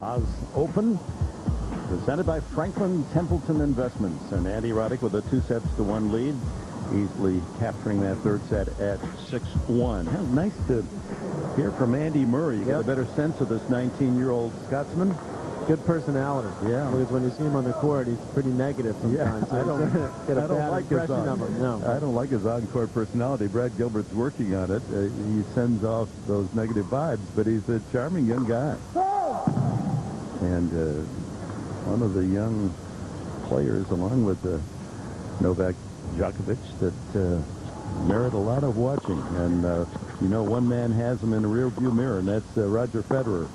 Oz Open, presented by Franklin Templeton Investments, and Andy Roddick with a 2-1 lead, easily capturing that third set at 6-1. Nice to hear from Andy Murray. You get a better sense of this 19-year-old Scotsman. Good personality. Yeah. Because when you see him on the court, he's pretty negative sometimes. Yeah, I don't like his I don't like his on-court personality. Brad Gilbert's working on it. He sends off those negative vibes, but he's a charming young guy. And one of the young players, along with Novak Djokovic, that merit a lot of watching. And, you know, one man has him in a rearview mirror, and that's Roger Federer.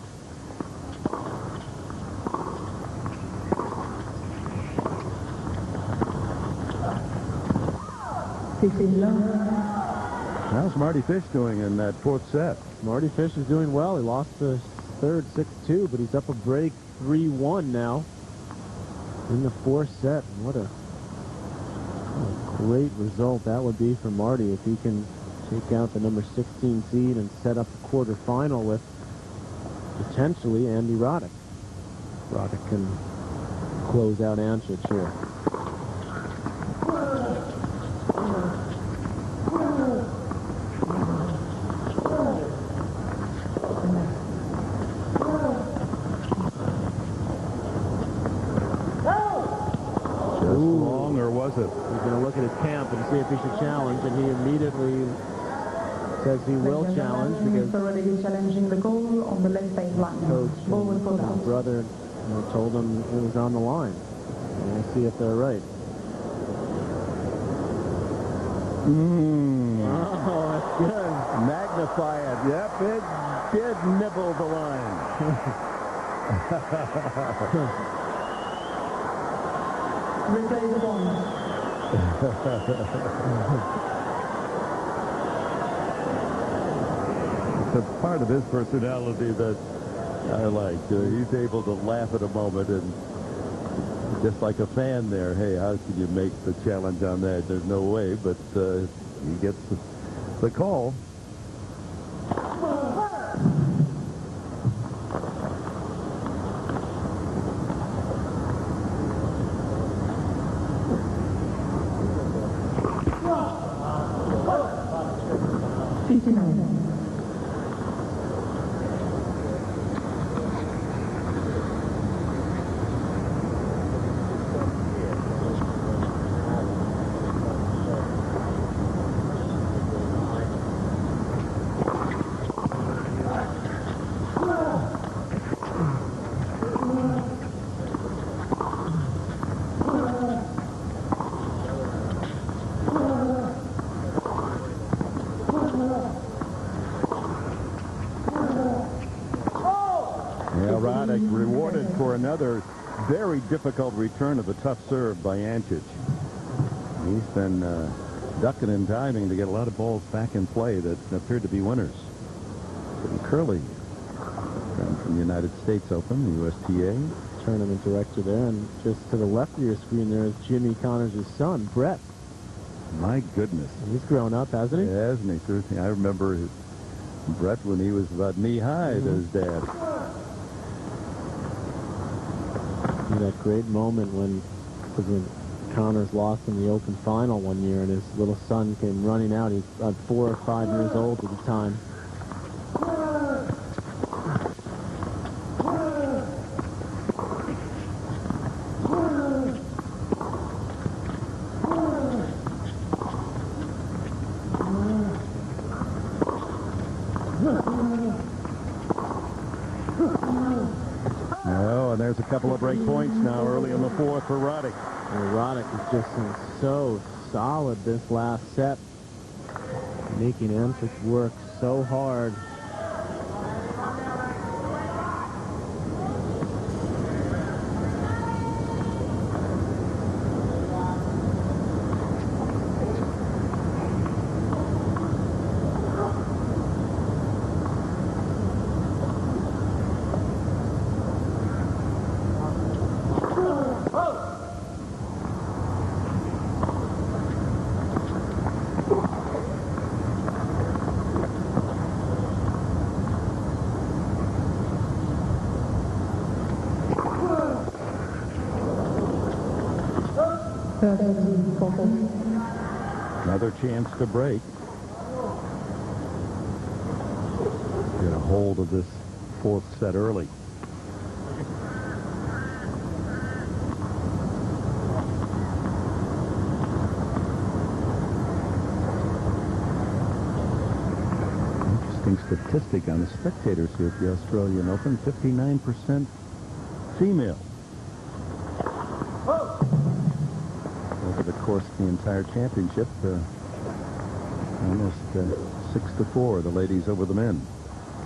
How's Marty Fish doing in that fourth set? Marty Fish is doing well. He lost the third 6-2, but he's up a break 3-1 now in the fourth set. What a great result that would be for Marty if he can take out the number 16 seed and set up the quarterfinal with potentially Andy Roddick. Roddick can close out Ancic here. He's going to look at his camp and see if he should challenge, and he immediately says he will challenge because already challenging the goal on the left baseline. Coach and his brother told him it was on the line. And we'll see if they're right. Oh, that's good. Magnify it. Yep, it did nibble the line. Replay the ball. It's a part of his personality that I like. He's able to laugh at a moment and just like a fan there. Hey, how can you make the challenge on that? There's no way, but he gets the call. Roddick rewarded for another very difficult return of a tough serve by Ancic. He's been ducking and diving to get a lot of balls back in play that appeared to be winners. And Curley, from the United States Open, the USTA. Tournament director there, and just to the left of your screen there is Jimmy Connors' son, Brett. My goodness. He's grown up, hasn't he? Yeah, hasn't he? Certainly. I remember Brett when he was about knee-high to his dad. That great moment when Connors lost in the Open final one year and his little son came running out. He's about 4 or 5 years old at the time. There's a couple of break points now early in the fourth for Roddick. Roddick has just been so solid this last set, making Ancic work so hard. 30-40. Another chance to break. Get a hold of this fourth set early. Interesting statistic on the spectators here at the Australian Open. 59% female. Over the course of the entire championship, almost 6-4, the ladies over the men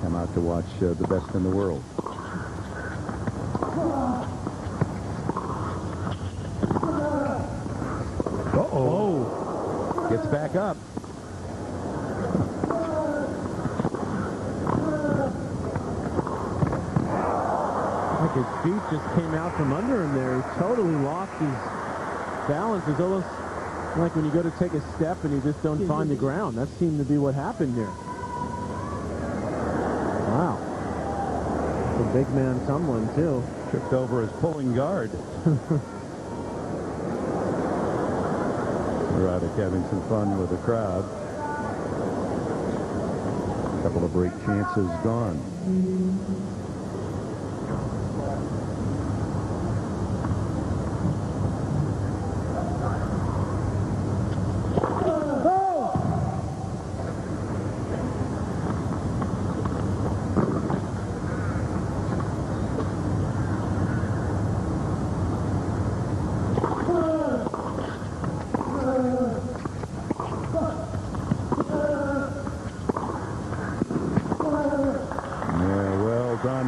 come out to watch the best in the world. Uh-oh. Gets back up. Like his feet just came out from under him there. He totally lost his balance. It's almost like when you go to take a step and you just don't find the ground. That seemed to be what happened there. Wow. The big man tumbling, too. Tripped over his pulling guard. Roddick having some fun with the crowd. A couple of break chances gone.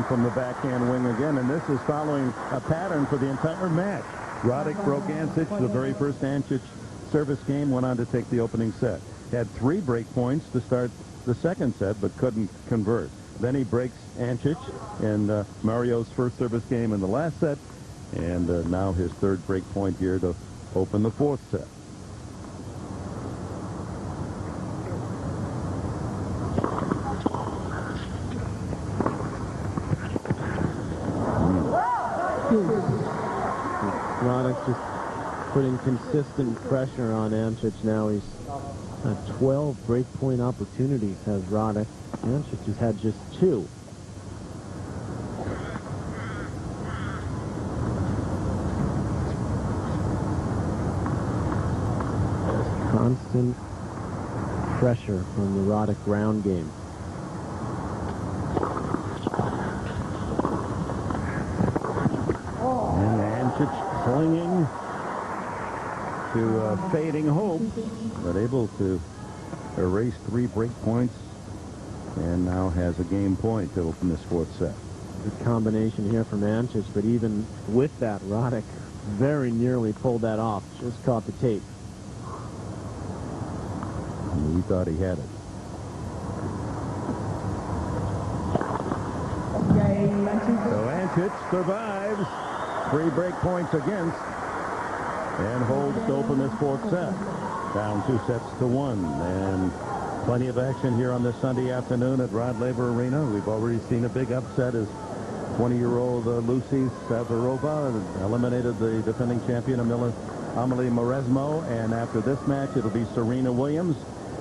From the backhand wing again, and this is following a pattern for the entire match. Roddick broke Ancic the very first Ancic service game, went on to take the opening set. Had 3 break points to start the second set, but couldn't convert. Then he breaks Ancic in Mario's first service game in the last set, and now his 3rd break point here to open the 4th set. Roddick just putting consistent pressure on Ancic now. He's had 12 breakpoint opportunities, has Roddick. Ancic has had just 2. Constant pressure from the Roddick ground game. Clinging to fading hope, but able to erase 3 break points, and now has a game point to open this 4th set. Good combination here from Ancic, but even with that, Roddick very nearly pulled that off. Just caught the tape. And he thought he had it. So Ancic survives. 3 break points against, and holds to open this 4th set. Down 2 sets to 1, and plenty of action here on this Sunday afternoon at Rod Laver Arena. We've already seen a big upset as 20-year-old Lucy Savarova eliminated the defending champion Amelie Mauresmo, and after this match it'll be Serena Williams,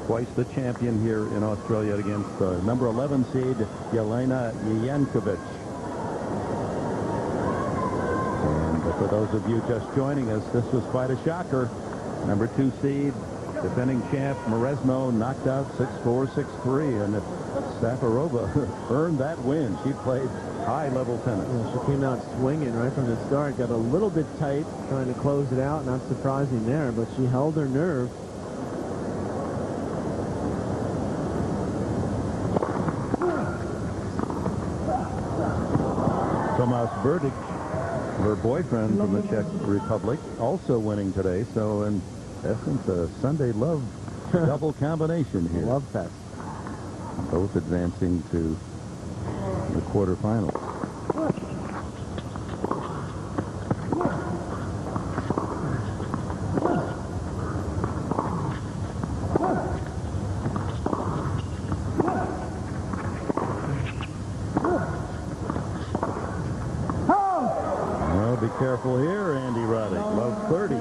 twice the champion here in Australia, against number 11 seed Jelena Jankovic. For those of you just joining us, this was quite a shocker. Number 2 seed, defending champ Mauresmo, knocked out 6-4, 6-3, and Safarova earned that win. She played high-level tennis. Yeah, she came out swinging right from the start, got a little bit tight, trying to close it out. Not surprising there, but she held her nerve. Tomas Roddick, her boyfriend from the Czech Republic, also winning today. So in essence, a Sunday love double combination here. Love fest. Both advancing to the quarterfinals. Careful here, Andy Roddick. Love 30.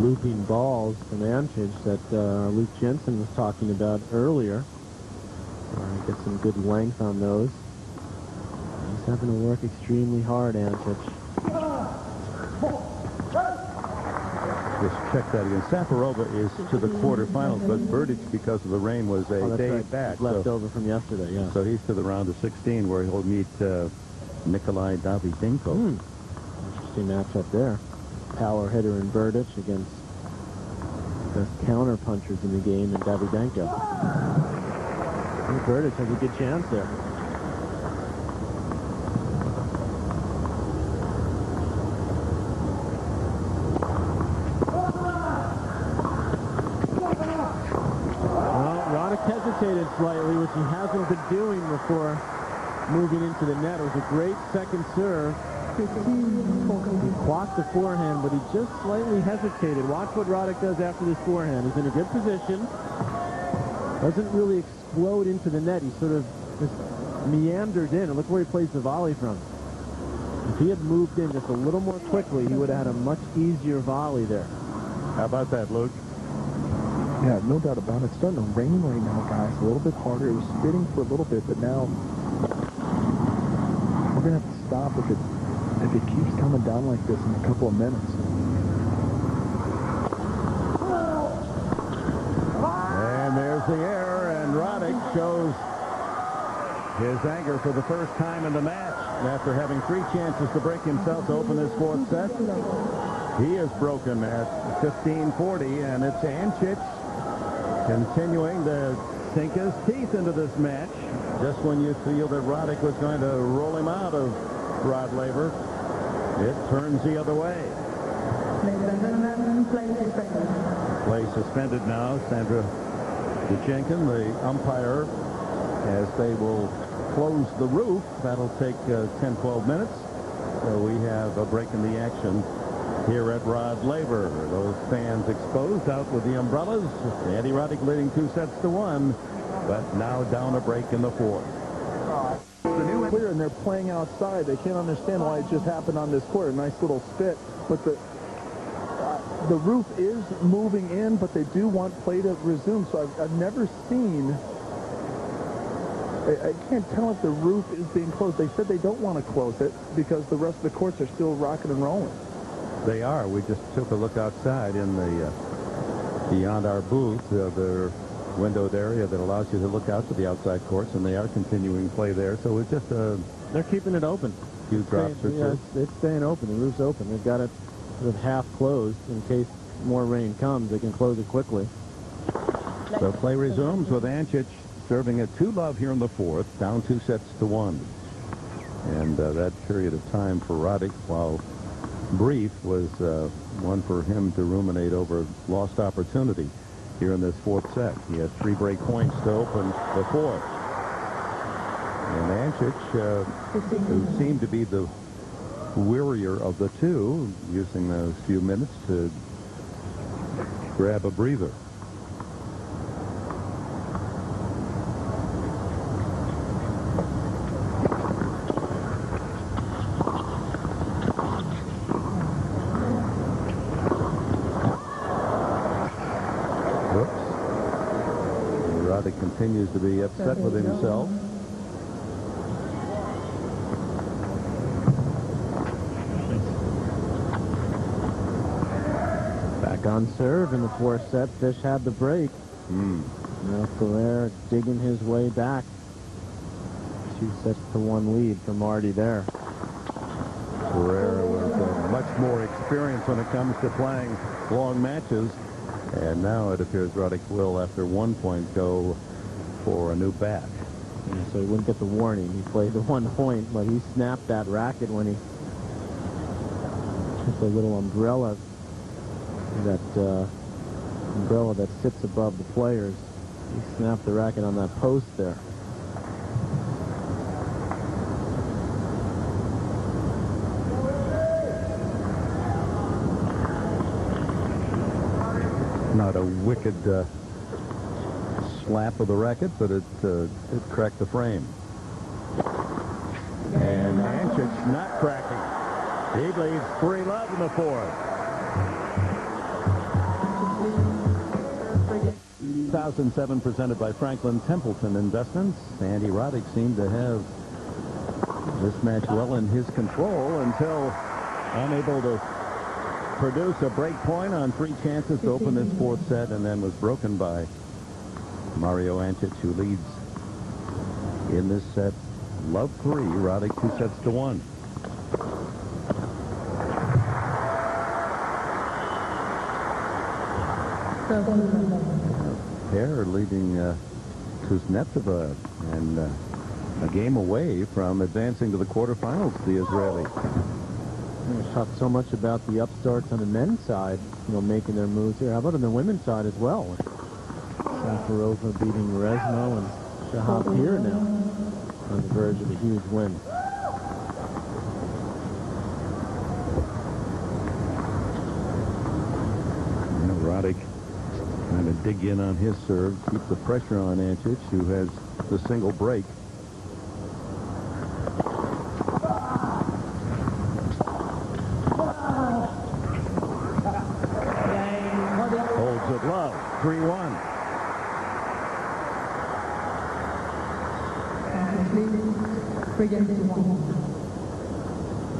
looping balls from Ancic that Luke Jensen was talking about earlier. Get some good length on those. He's having to work extremely hard, Ancic. Just check that again. Safarova is to the quarterfinals, but Roddick, because of the rain, was a day right. back. Left over from yesterday, yeah. So he's to the round of 16, where he'll meet Nikolai Davydenko. Interesting matchup there. Power hitter in Roddick against the counter punchers in the game in Davydenko. I think Roddick has a good chance there. Hesitated slightly, which he hasn't been doing before moving into the net. It was a great second serve. He clocked the forehand, but he just slightly hesitated. Watch what Roddick does after this forehand. He's in a good position. Doesn't really explode into the net. He sort of just meanders in. And look where he plays the volley from. If he had moved in just a little more quickly, he would have had a much easier volley there. How about that, Luke? Yeah, no doubt about it. It's starting to rain right now, guys. A little bit harder. It was spitting for a little bit, but now we're going to have to stop if it keeps coming down like this in a couple of minutes. And there's the error, and Roddick shows his anger for the first time in the match. After having 3 chances to break himself to open his 4th set, he is broken at 15-40, and it's Ancic continuing to sink his teeth into this match. Just when you feel that Roddick was going to roll him out of Rod Laver, it turns the other way. Ladies and gentlemen, play suspended. Play suspended now. Sandra Duchenkin, the umpire, as they will close the roof. That'll take 10-12 minutes. So we have a break in the action here at Rod Laver. Those fans exposed out with the umbrellas. Andy Roddick leading 2-1, but now down a break in the 4th. Clear, and they're playing outside. They can't understand why it just happened on this court. A nice little spit, but the roof is moving in, but they do want play to resume. So I've never seen. I can't tell if the roof is being closed. They said they don't want to close it because the rest of the courts are still rocking and rolling. They are. We just took a look outside in the beyond our booth, their windowed area that allows you to look out to the outside courts, and they are continuing play there. So it's just they're keeping it open. Few drops or two. It's staying open. The roof's open. They've got it sort of half closed in case more rain comes. They can close it quickly. So play resumes with Ancic serving at 2-love here in the 4th, down 2-1. And that period of time for Roddick, while brief, was one for him to ruminate over lost opportunity here in this 4th set. He had 3 break points to open the 4th. And Ancic, who seemed to be the wearier of the two, using those few minutes to grab a breather. Continues to be upset with himself. Back on serve in the 4th set. Fish had the break. Now Ferrer digging his way back. 2-1 lead for Marty there. Ferrer was much more experienced when it comes to playing long matches. And now it appears Roddick will, after 1 point, go for a new bat. Yeah, so he wouldn't get the warning. He played the 1 point, but he snapped that racket when he hit the little umbrella that sits above the players. He snapped the racket on that post there. Not a wicked slap of the racket, but it cracked the frame. And Ancic not cracking. He leads 3-love in the 4th. 2007 presented by Franklin Templeton Investments. Andy Roddick seemed to have this match well in his control until unable to produce a break point on 3 chances to open this 4th set, and then was broken by Mario Ancic, who leads in this set. Love 3, Roddick 2-1. Pair leading Kuznetsova and a game away from advancing to the quarterfinals, the Israeli. We've talked so much about the upstarts on the men's side, making their moves here. How about on the women's side as well? Safarova beating Resno and Shahab here now on the verge of a huge win. Roddick trying to dig in on his serve, keep the pressure on Ancic, who has the single break. Holds it low, 3-1.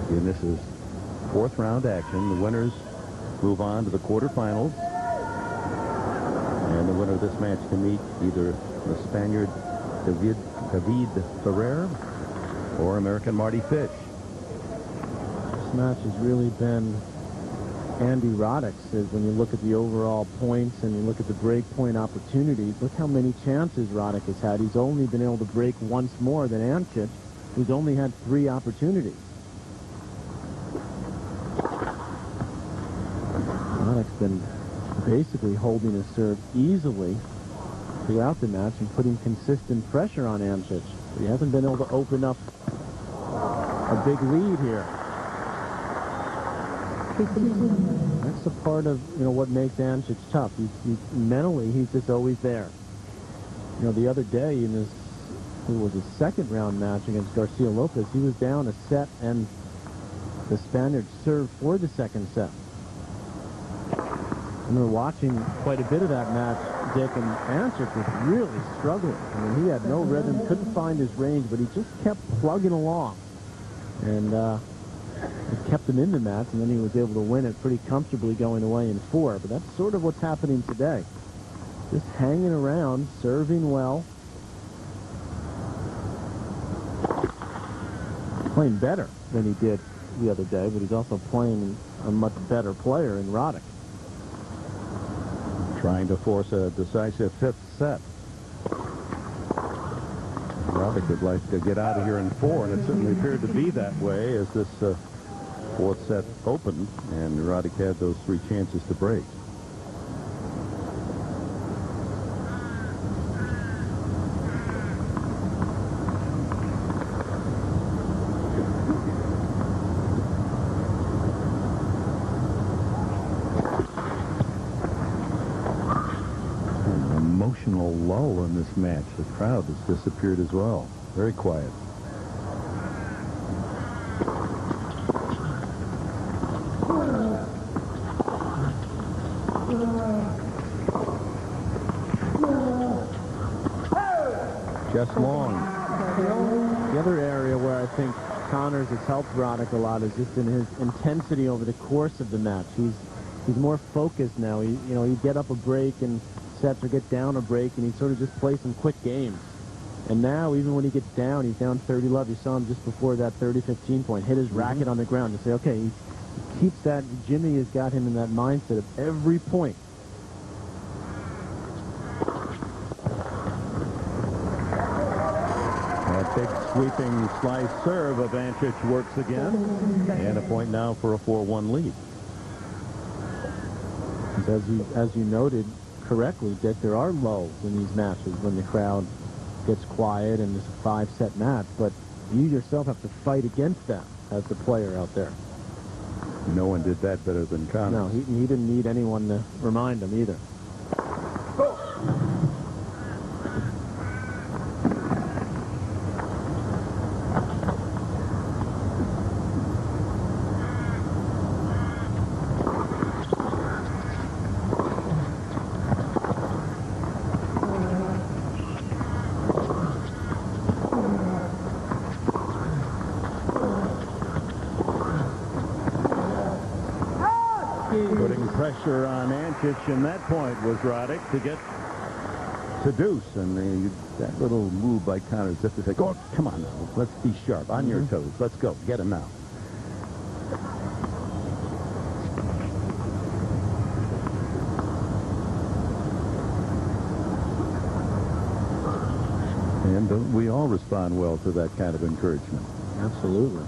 Again, this is 4th round action. The winners move on to the quarterfinals. And the winner of this match can meet either the Spaniard David Ferrer or American Marty Fish. This match has really been Andy Roddick's. When you look at the overall points and you look at the break point opportunities, look how many chances Roddick has had. He's only been able to break once more than Ancic, who's only had 3 opportunities. Roddick's been basically holding his serve easily throughout the match and putting consistent pressure on Ancic. He hasn't been able to open up a big lead here. That's a part of what makes Ancic tough. Mentally, he's just always there. The other day in this, it was a 2nd round match against Garcia Lopez, he was down a set and the Spaniard served for the 2nd set. I remember watching quite a bit of that match, Dick, and Ancic was really struggling. I mean, he had no rhythm, couldn't find his range, but he just kept plugging along. And it kept him in the match, and then he was able to win it pretty comfortably going away in 4. But that's sort of what's happening today. Just hanging around, serving well. Playing better than he did the other day, but he's also playing a much better player in Roddick. Trying to force a decisive 5th set. Roddick would like to get out of here in 4, and it certainly appeared to be that way as this 4th set opened, and Roddick had those 3 chances to break. Emotional lull in this match. The crowd has disappeared as well. Very quiet. Just long. The other area where I think Connors has helped Roddick a lot is just in his intensity over the course of the match. He's more focused now. He'd get up a break and sets or get down a break, and he'd sort of just play some quick games. And now, even when he gets down, he's down 30-love. You saw him just before that 30-15 point, hit his racket on the ground and say, okay, he keeps that. Jimmy has got him in that mindset of every point. That big sweeping slice serve of Ancic works again. And a point now for a 4-1 lead. As you noted correctly, Dick, there are lulls in these matches when the crowd gets quiet and it's a 5-set match, but you yourself have to fight against that as the player out there. No one did that better than Connors. No, he didn't need anyone to remind him either. pressure on Ancic, and that point was Roddick to get to deuce. And that little move by Connor as if to say, "Go, come on now, let's be sharp, on your toes, let's go, get him now." And don't we all respond well to that kind of encouragement? Absolutely.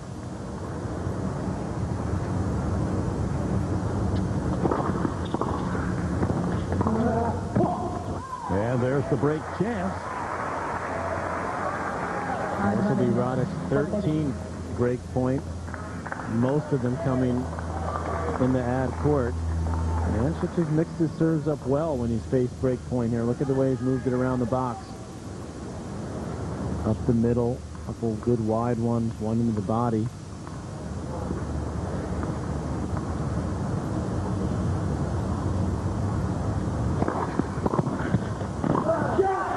And there's the break chance. This will be Roddick's 13th break point. Most of them coming in the ad court. And Ancic has mixed his serves up well when he's faced break point here. Look at the way he's moved it around the box. Up the middle, a couple good wide ones, one into the body.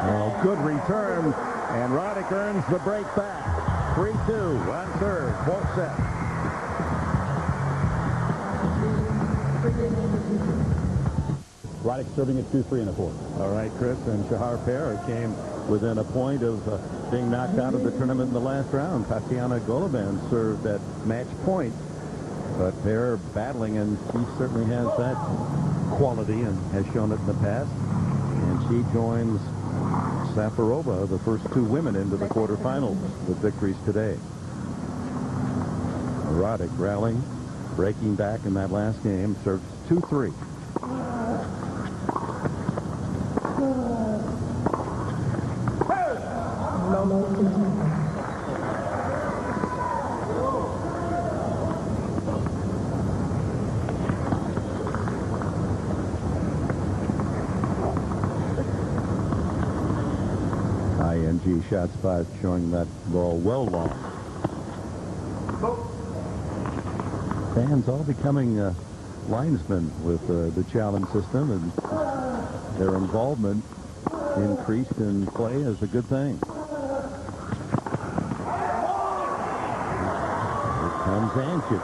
Oh, good return, and Roddick earns the break back. 3-2 on third, fourth set. Roddick serving at 2-3 and a fourth. All right, Chris, and Shahar Pear came within a point of being knocked out of the tournament in the last round. Tatiana Goluban served at match point, but Pear battling, and she certainly has that quality and has shown it in the past. And she joins Safarova, the first two women into the quarterfinals with victories today. Roddick rallying, breaking back in that last game, serves 2-3. ING shot spot showing that ball well long. Fans all becoming linesmen with the challenge system, and their involvement increased in play is a good thing. Here comes Ancic.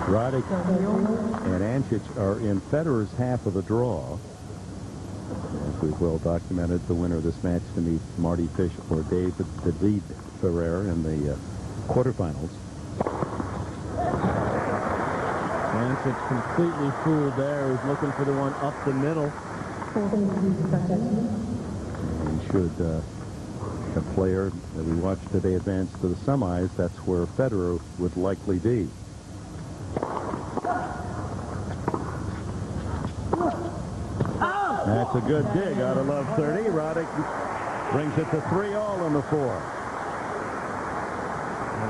Roddick and Ancic are in Federer's half of the draw. As we've well documented, the winner of this match to meet Marty Fish or David Ferrer in the quarterfinals. Ancic completely fooled there. He's looking for the one up the middle. And should a player that we watched today advance to the semis, that's where Federer would likely be. That's a good dig out of love 30. Roddick brings it to 3-all in the fourth.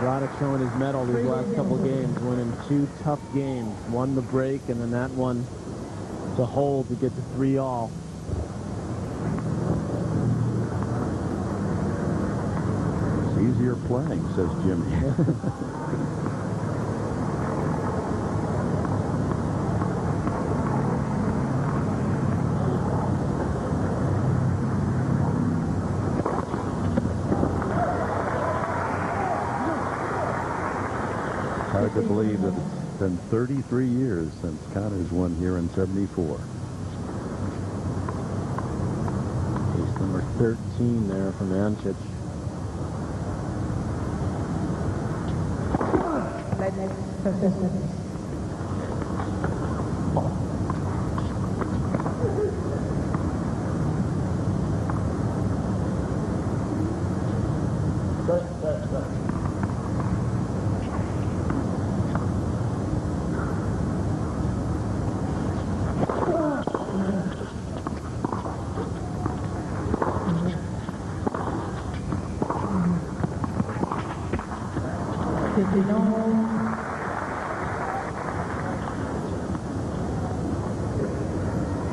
Roddick showing his mettle these last couple games, winning two tough games. One to break, and then that one to hold to get to 3-all. It's easier playing, says Jimmy. Hard to believe that it's been 33 years since Connors won here in '74. Case number 13 there from Ancic.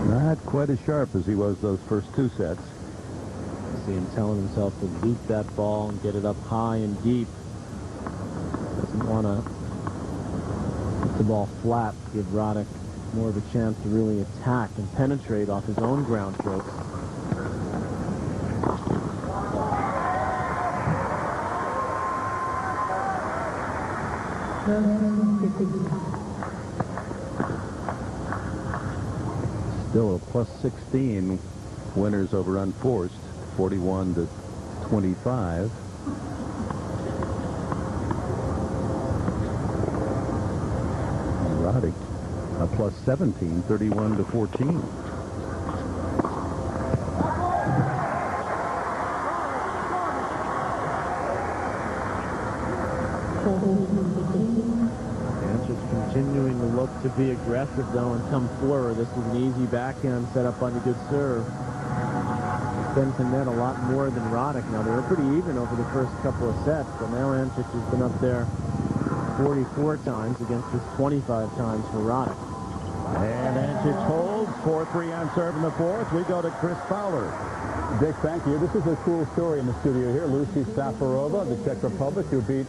Not quite as sharp as he was those first two sets. See him telling himself to loop that ball and get it up high and deep. Doesn't want to hit the ball flat, give Roddick more of a chance to really attack and penetrate off his own ground strokes. Still a plus 16 winners over unforced, 41-25. Roddick a plus 17, 31-14. Ancic continuing to look to be aggressive, though, and come forward. This is an easy backhand set up on a good serve. He's been to net a lot more than Roddick. Now, they were pretty even over the first couple of sets, but now Ancic has been up there 44 times against just 25 times for Roddick. And Ancic holds 4-3 on serve in the fourth. We go to Chris Fowler. Dick, thank you. This is a cool story in the studio here. Lucy Safarova, the Czech Republic, who beat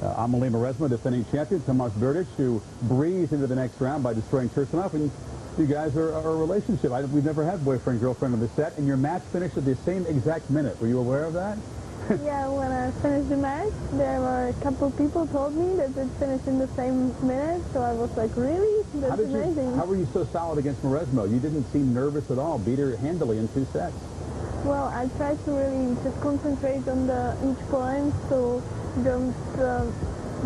Amalie Mauresmo, defending champion, Tomas Berdych, who breezed into the next round by destroying Kirsanov. And you guys are a relationship. We've never had boyfriend-girlfriend in the set, and your match finished at the same exact minute. Were you aware of that? Yeah, when I finished the match, there were a couple people told me that it finished in the same minute, so I was like, really? That's amazing. How were you so solid against Mauresmo? You didn't seem nervous at all. Beat her handily in 2 sets. Well, I tried to really just concentrate on each point, so don't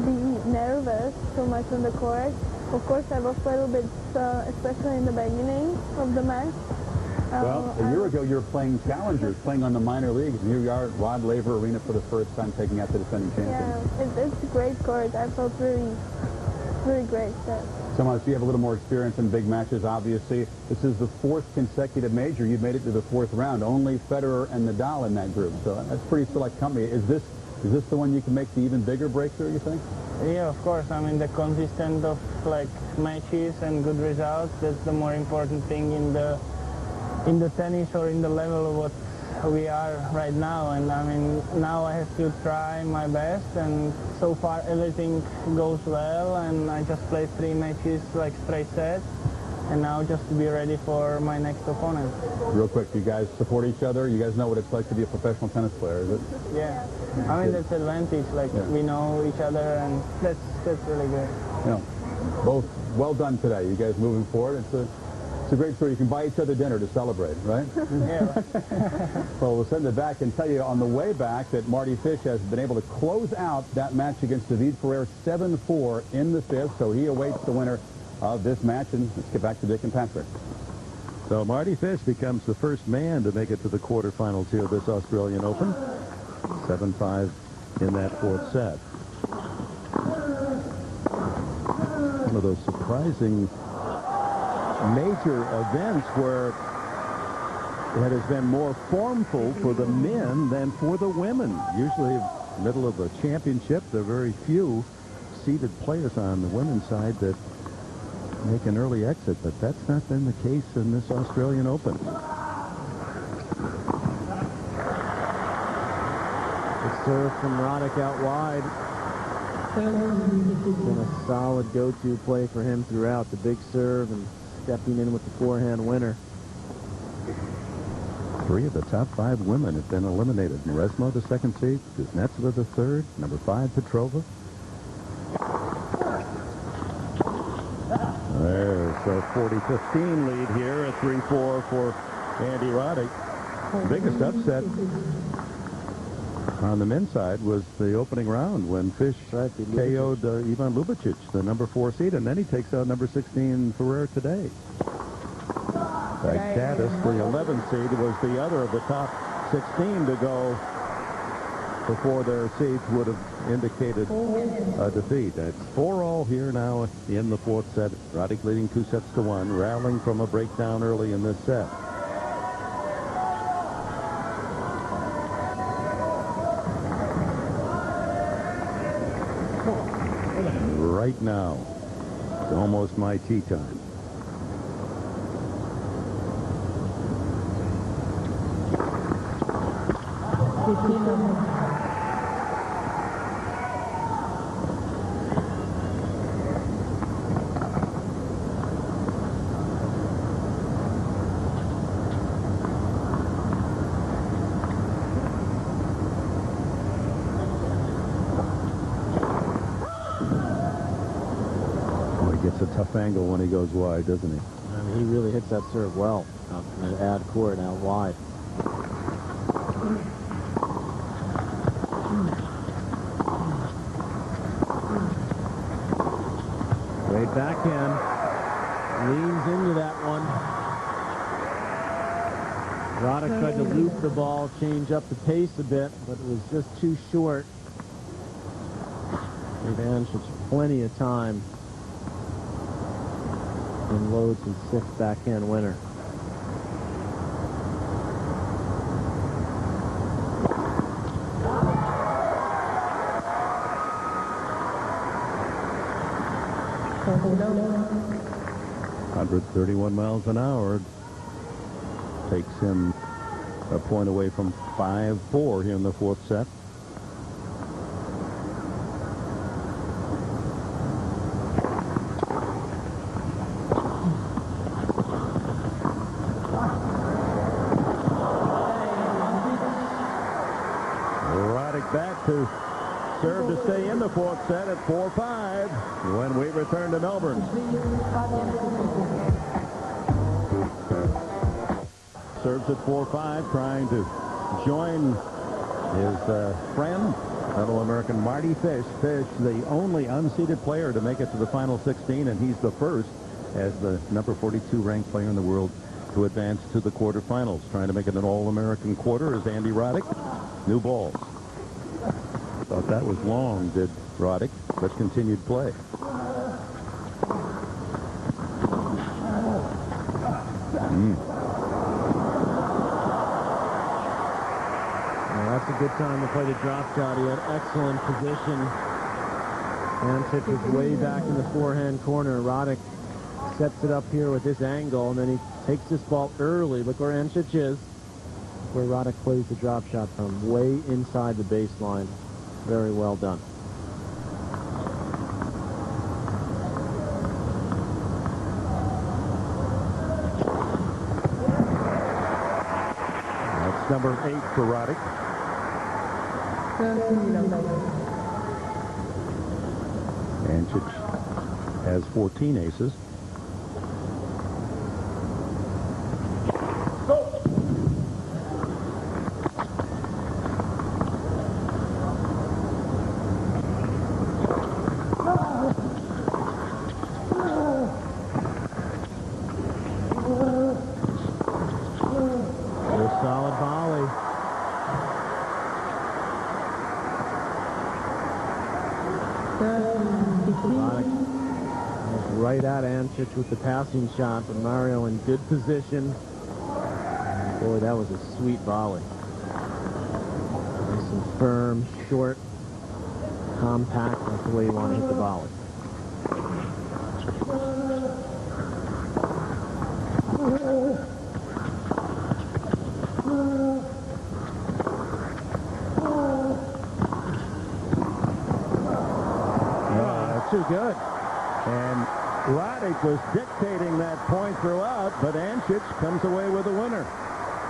be nervous so much on the court. Of course, I was a little bit, especially in the beginning of the match. Well, a year ago, you were playing challengers, playing on the minor leagues, and here you are at Rod Laver Arena for the first time, taking out the defending champion. Yeah, it's a great court. I felt really, really great. Tomas, you have a little more experience in big matches, obviously. This is the 4th consecutive major. You've made it to the 4th round. Only Federer and Nadal in that group, so that's pretty select company. Is this the one you can make the even bigger breakthrough, you think? Yeah, of course. I mean, the consistent of matches and good results, that's the more important thing in the tennis or in the level of what we are right now. And I mean, now I have to try my best, and so far everything goes well, and I just played 3 matches straight sets, and now just to be ready for my next opponent. Real quick, you guys support each other? You guys know what it's like to be a professional tennis player, is it? Yeah. I mean, that's advantage. We know each other, and that's really good. Yeah. Both well done today. You guys moving forward. It's a great story. You can buy each other dinner to celebrate, right? Yeah. Well, we'll send it back and tell you on the way back that Marty Fish has been able to close out that match against David Ferrer 7-4 in the 5th, so he awaits the winner of this match. And let's get back to Dick and Patrick. So Marty Fish becomes the first man to make it to the quarterfinals here of this Australian Open. 7-5 in that 4th set. One of those surprising major events where it has been more formful for the men than for the women. Usually middle of a championship, there are very few seeded players on the women's side that make an early exit, but that's not been the case in this Australian Open. The serve from Roddick out wide. It's been a solid go-to play for him throughout. The big serve and stepping in with the forehand winner. 3 of the top 5 women have been eliminated. Mauresmo, the 2nd seed. Kuznetsova, the 3rd. Number 5, Petrova. There's a 40-15 lead here, a 3-4 for Andy Roddick. Biggest upset on the men's side was the opening round when Fish KO'd Ivan Lubicic, the number 4 seed, and then he takes out number 16 Ferrer today. Caddis, the 11th seed, was the other of the top 16 to go before their seeds would have indicated a defeat. It's 4-all here now in the 4th set. Roddick leading 2-1, rallying from a breakdown early in this set. right now. It's almost my tea time. Gets a tough angle when he goes wide, doesn't he? I mean, he really hits that serve well out from the ad court out wide. Great backhand. Leans into that one. Roddick tried to loop the ball, change up the pace a bit, but it was just too short. Gave Ancic plenty of time. And loads his sixth backhand winner. .131 miles an hour takes him a point away from 5-4 here in the fourth set. Back to serve to stay in the fourth set at 4-5 when we return to Melbourne. Serves at 4-5, trying to join his friend, fellow American Marty Fish. Fish, the only unseeded player to make it to the final 16, and he's the first as the number 42 ranked player in the world to advance to the quarterfinals. Trying to make it an All-American quarter is Andy Roddick. New balls. Thought that was long, did Roddick, but continued play. Well, that's a good time to play the drop shot. He had excellent position. Ancic is way back in the forehand corner. Roddick sets it up here with this angle, and then he takes this ball early. Look where Ancic is, where Roddick plays the drop shot from, way inside the baseline. Very well done. That's number 8 for Roddick. Ancic has 14 aces. Right at Ancic with the passing shot, but Mario in good position. And boy, that was a sweet volley. Nice and firm, short, compact. That's the way you want to hit the volley. Too good. And Roddick was dictating that point throughout, but Ancic comes away with a winner.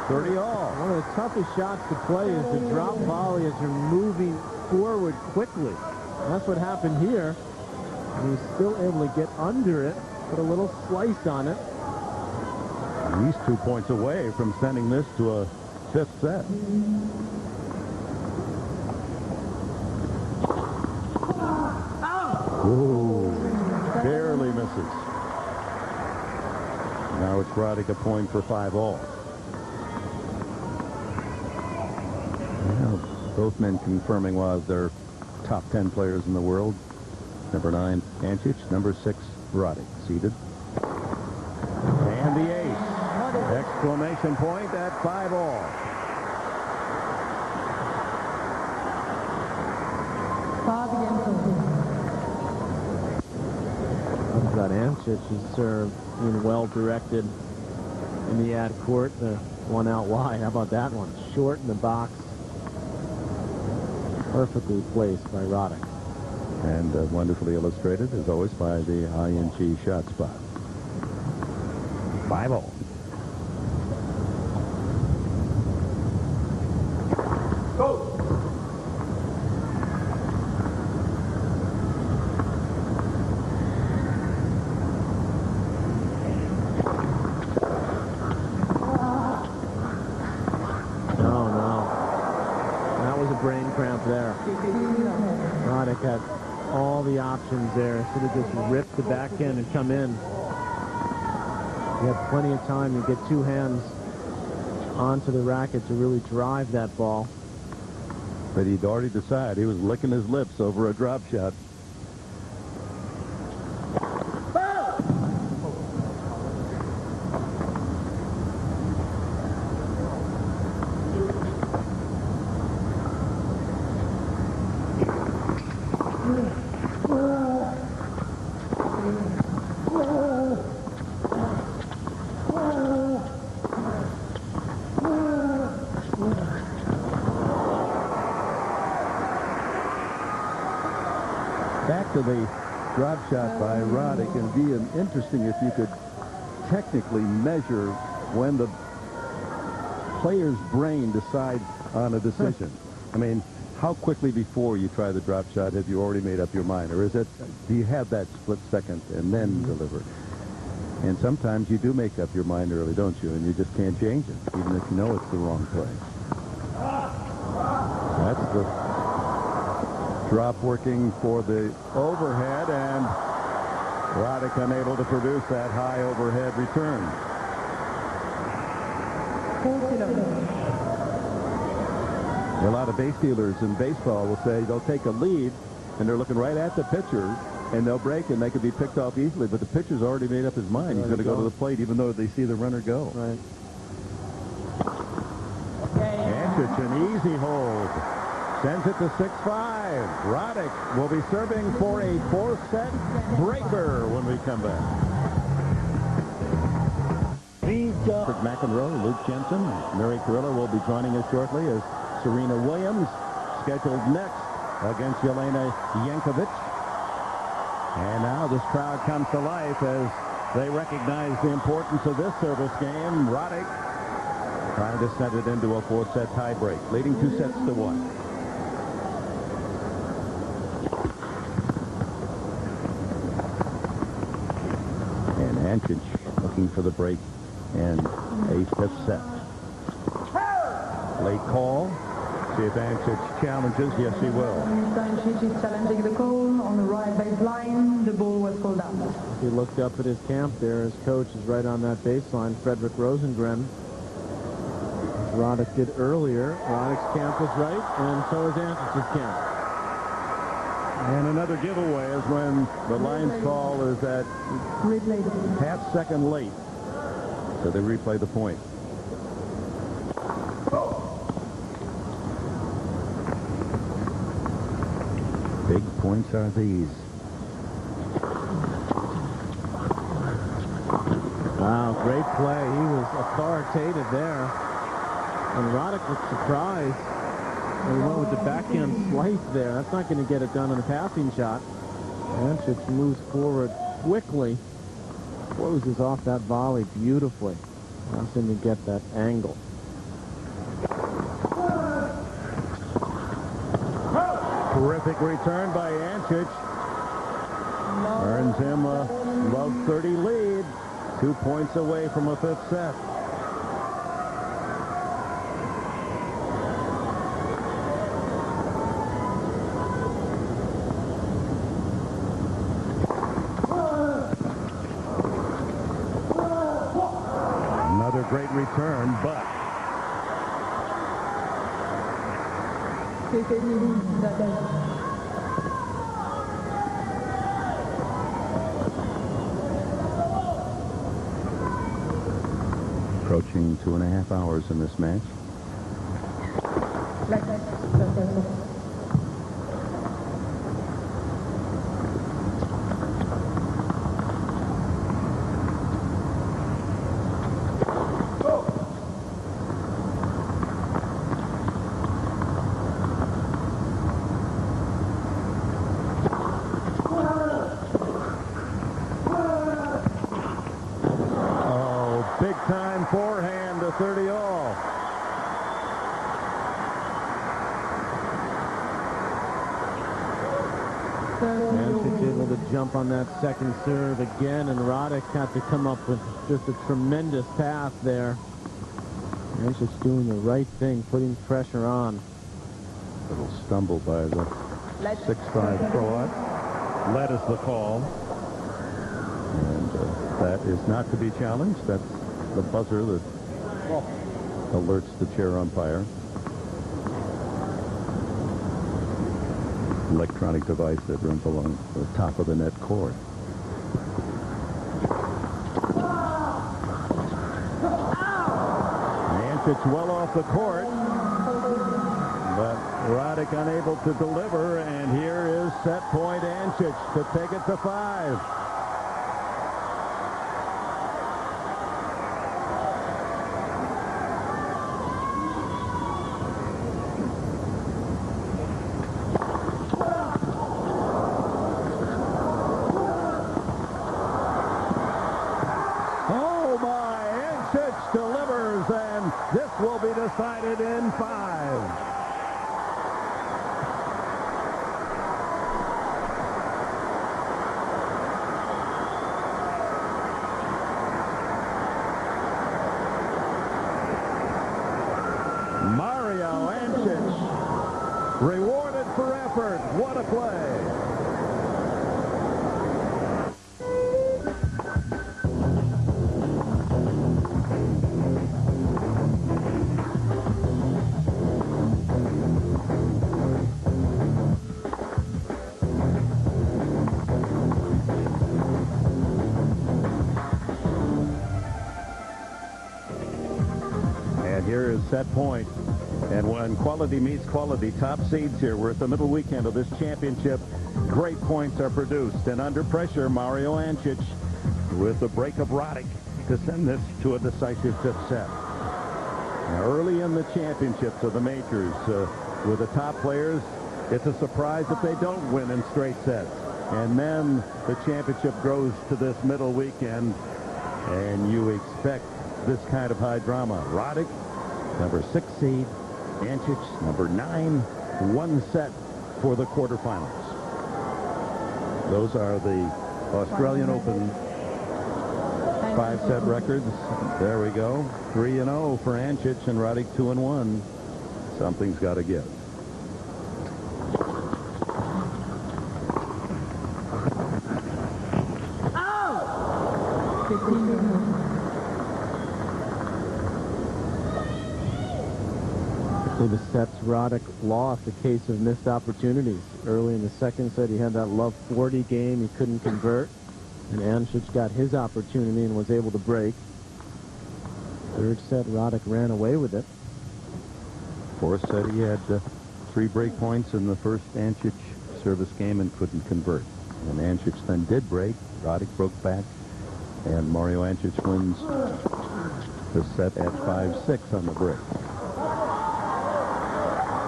30-all. One of the toughest shots to play is the drop volley as you're moving forward quickly. And that's what happened here. And he's still able to get under it, put a little slice on it. And he's 2 points away from sending this to a fifth set. Ooh, barely misses. Now it's Roddick a point for 5-all. Yeah, both men confirming why they're top 10 players in the world. Number 9, Ancic. Number 6, Roddick, seated. And the ace. Exclamation point at 5-all. about Ancic's serve being well directed in the ad court. The one out wide. How about that one? Short in the box. Perfectly placed by Roddick. And wonderfully illustrated, as always, by the Ancic shot spot. 5-0. Brain cramp there. Roddick had all the options there. Should have just ripped the backhand and come in. You have plenty of time to get two hands onto the racket to really drive that ball. But he'd already decided. He was licking his lips over a drop shot. Back to the drop shot by Roddick, and be interesting if you could technically measure when the player's brain decides on a decision. I mean, how quickly before you try the drop shot have you already made up your mind? Or is it, do you have that split second and then deliver? And sometimes you do make up your mind early, don't you? And you just can't change it, even if you know it's the wrong play. That's the drop working for the overhead, and Roddick unable to produce that high overhead return. A lot of base dealers in baseball will say they'll take a lead and they're looking right at the pitcher and they'll break and they can be picked off easily, but the pitcher's already made up his mind. He's going to go to the plate even though they see the runner go. Right. Ancic, an easy hold. Sends it to 6-5. Roddick will be serving for a 4-set breaker when we come back. Patrick McEnroe, Luke Jensen, Mary Carrillo will be joining us shortly as Serena Williams scheduled next against Jelena Jankovic. And now this crowd comes to life as they recognize the importance of this service game. Roddick trying to set it into a 4-set tiebreak, leading 2-1. And Ancic looking for the break and a 5th set. Late call. See if Ancic challenges. Yes, he will. Ancic is challenging the call on the right baseline. The ball was called out. He looked up at his camp there. His coach is right on that baseline, Frederick Rosengren. Roddick did earlier. Roddick's camp was right, and so is Ancic's camp. And another giveaway is when the line's call is at half-second late. So they replay the point. Big points are these. Wow, great play. He was authoritative there. And Roddick was surprised. He went with the backhand slice there. That's not going to get it done on a passing shot. Ancic moves forward quickly. Closes off that volley beautifully. Wants him to get that angle. Terrific return by Ancic. Earns him a love 30 lead. 2 points away from a 5th set. Another great return, but approaching 2.5 hours in this match. all. Ancic able to jump on that second serve again, and Roddick had to come up with just a tremendous pass there. Ancic doing the right thing, putting pressure on. Little stumble by the 6'5" Croat. Let is the call. And that is not to be challenged. That's the buzzer that alerts the chair umpire. Electronic device that runs along the top of the net cord. Ancic well off the court, but Roddick unable to deliver, and here is set point Ancic to take it to 5. Delivers, and this will be decided in 5. Mario Ancic, rewarded for effort. What a play. Here is set point. And when quality meets quality, top seeds here. We're at the middle weekend of this championship. Great points are produced. And under pressure, Mario Ancic with the break of Roddick to send this to a decisive 5th set. Now, early in the championships of the majors, with the top players, it's a surprise if they don't win in straight sets. And then the championship grows to this middle weekend, and you expect this kind of high drama. Roddick, number 6 seed, Ancic, number 9, 1 set for the quarterfinals. Those are the Australian Open 5-set records. There we go. 3-0 for Ancic, and Roddick 2-1. Something's got to give. For the sets, Roddick lost a case of missed opportunities. Early in the second set, he had that love 40 game. He couldn't convert. And Ancic got his opportunity and was able to break. Third set, Roddick ran away with it. Fourth set, he had 3 break points in the first Ancic service game and couldn't convert. And Ancic then did break. Roddick broke back. And Mario Ancic wins the set at 5-6 on the break.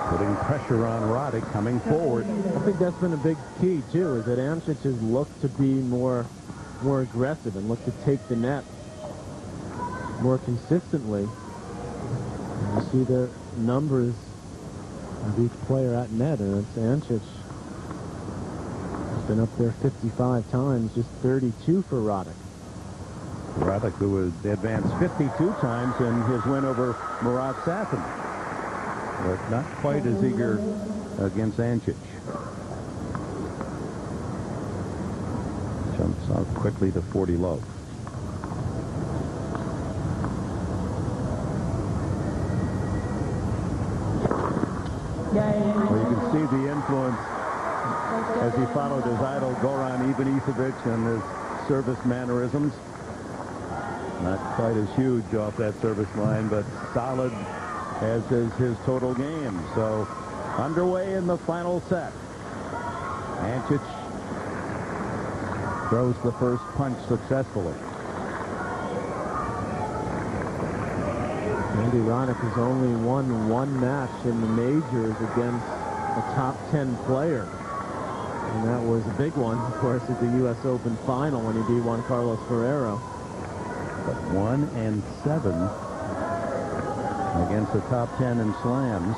Putting pressure on Roddick coming forward. I think that's been a big key, too, is that Ancic has looked to be more aggressive and looked to take the net more consistently. And you see the numbers of each player at net, and it's Ancic. He's been up there 55 times, just 32 for Roddick. Roddick, who has advanced 52 times in his win over Murat Safin, but not quite as eager against Ancic. Jumps out quickly to 40 love. Well, you can see the influence as he followed his idol Goran Ivanisevic and his service mannerisms. Not quite as huge off that service line, but solid as is his total game. So underway in the final set. Ancic throws the first punch successfully. Andy Roddick has only won 1 match in the majors against a top 10 player. And that was a big one, of course, at the U.S. Open final when he beat Juan Carlos Ferrero. But 1-7 against the top 10 in slams.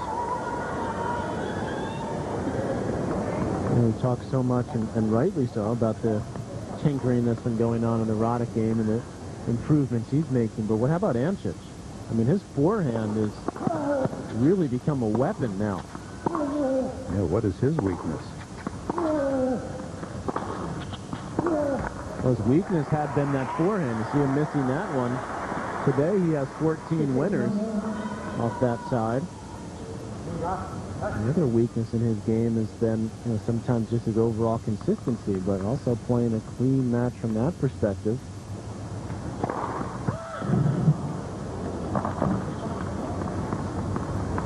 And we talk so much, and rightly so, about the tinkering that's been going on in the Roddick game and the improvements he's making. But what about Ancic? I mean, his forehand has really become a weapon now. Yeah, what is his weakness? Well, his weakness had been that forehand. You see him missing that one. Today he has 14 winners off that side. The other weakness in his game has been, sometimes just his overall consistency, but also playing a clean match from that perspective.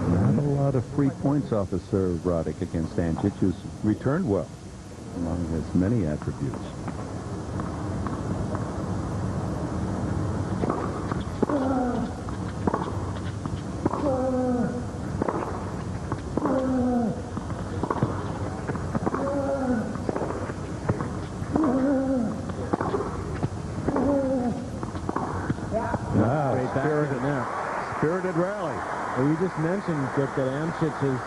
Not a lot of free points off the serve, Roddick, against Ancic, who's returned well among his many attributes. Spirited rally. Well, you just mentioned, Dick, that Ancic has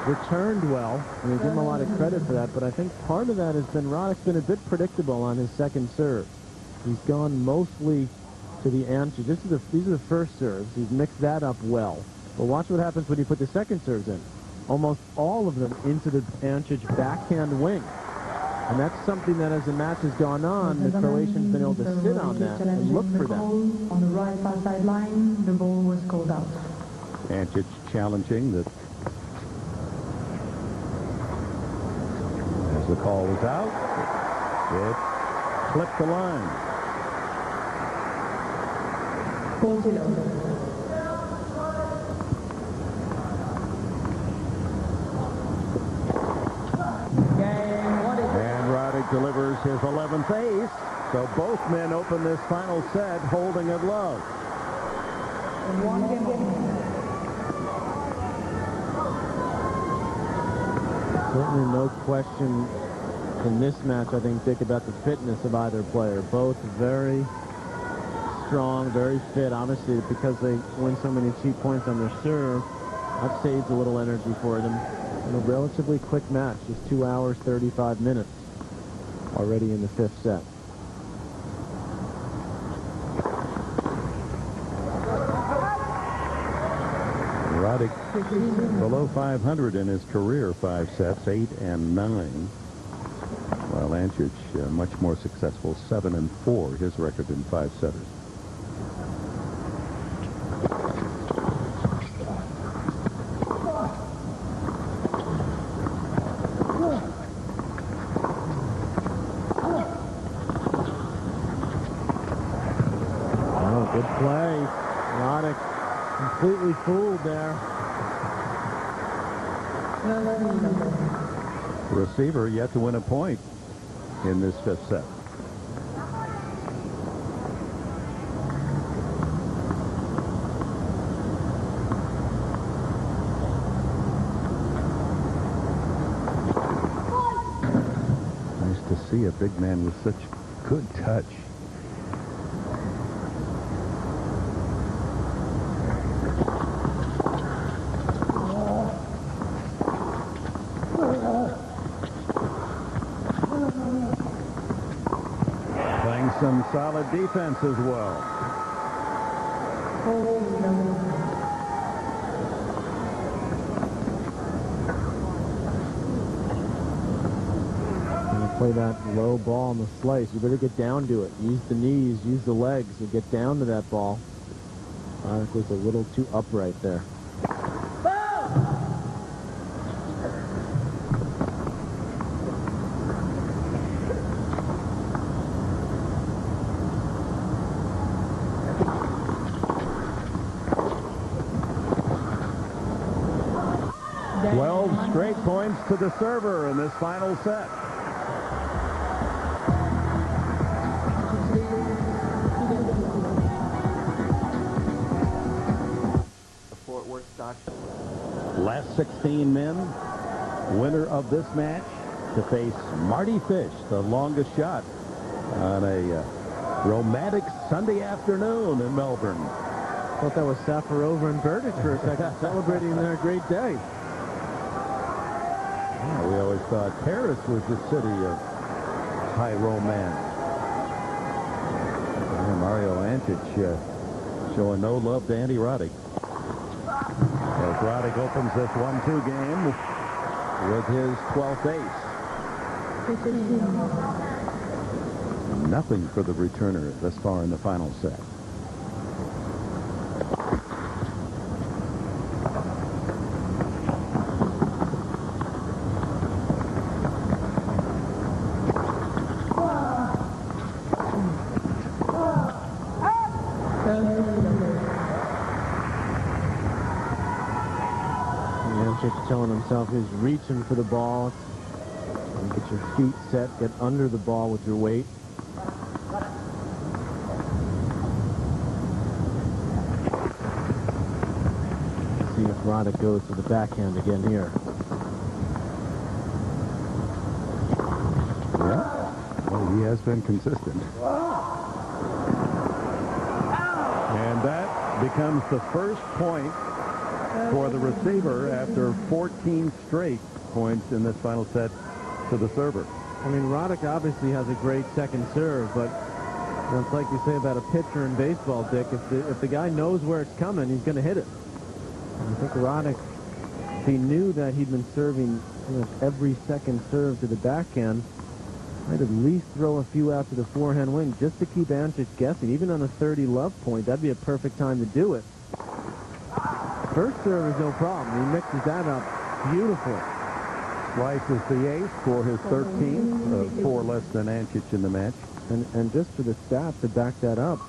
returned well, and we give him a lot of credit for that, but I think part of that has been Roddick's been a bit predictable on his second serve. He's gone mostly to the Ancic. These are the first serves. He's mixed that up well. But watch what happens when you put the second serves in. Almost all of them into the Ancic backhand wing. And that's something that as the match has gone on, the Croatians been able to sit on that and look for that. On the right far sideline, the ball was called out. Ancic challenging that. As the call was out, it clipped the line. And Roddick delivers his 11th ace. So both men open this final set holding it low. Certainly no question in this match, I think, Dick, about the fitness of either player. Both very strong, very fit. Obviously, because they win so many cheap points on their serve, that saves a little energy for them. In a relatively quick match, just 2 hours, 35 minutes already in the fifth set. Roddick below 500 in his career 5 sets, 8 and 9. While Ancic much more successful, 7 and 4, his record in 5 setters. Oh, good play. Roddick completely fooled there. Receiver yet to win a point in this fifth set. Nice to see a big man with such good touch. Playing some solid defense as well. Play that low ball on the slice. You better get down to it. Use the knees, use the legs to get down to that ball. Roddick was a little too upright there. Straight points to the server in this final set. Fort Worth stock. Last 16 men, winner of this match to face Marty Fish, the longest shot on a romantic Sunday afternoon in Melbourne. Thought that was Safarova and Burdick for a second, celebrating their great day. Yeah, we always thought Paris was the city of high romance. Yeah, Mario Ancic showing no love to Andy Roddick. As Roddick opens this 1-2 game with his 12th ace. Nothing for the returner thus far in the final set. Ancic telling himself he's reaching for the ball. Get your feet set, get under the ball with your weight. See if Roddick goes to the backhand again here. Yeah, well, he has been consistent. And that becomes the first point for the receiver after 14 straight points in this final set to the server. I mean, Roddick obviously has a great second serve, but you know, it's like you say about a pitcher in baseball, Dick. If the guy knows where it's coming, he's going to hit it. And I think Roddick, if he knew that he'd been serving every second serve to the backhand, might at least throw a few out to the forehand wing just to keep Ancic guessing. Even on a 30 love point, that'd be a perfect time to do it. First serve is no problem. He mixes that up beautifully. Slices the ace for his 13th, 4 less than Ancic in the match. And just for the stats to back that up,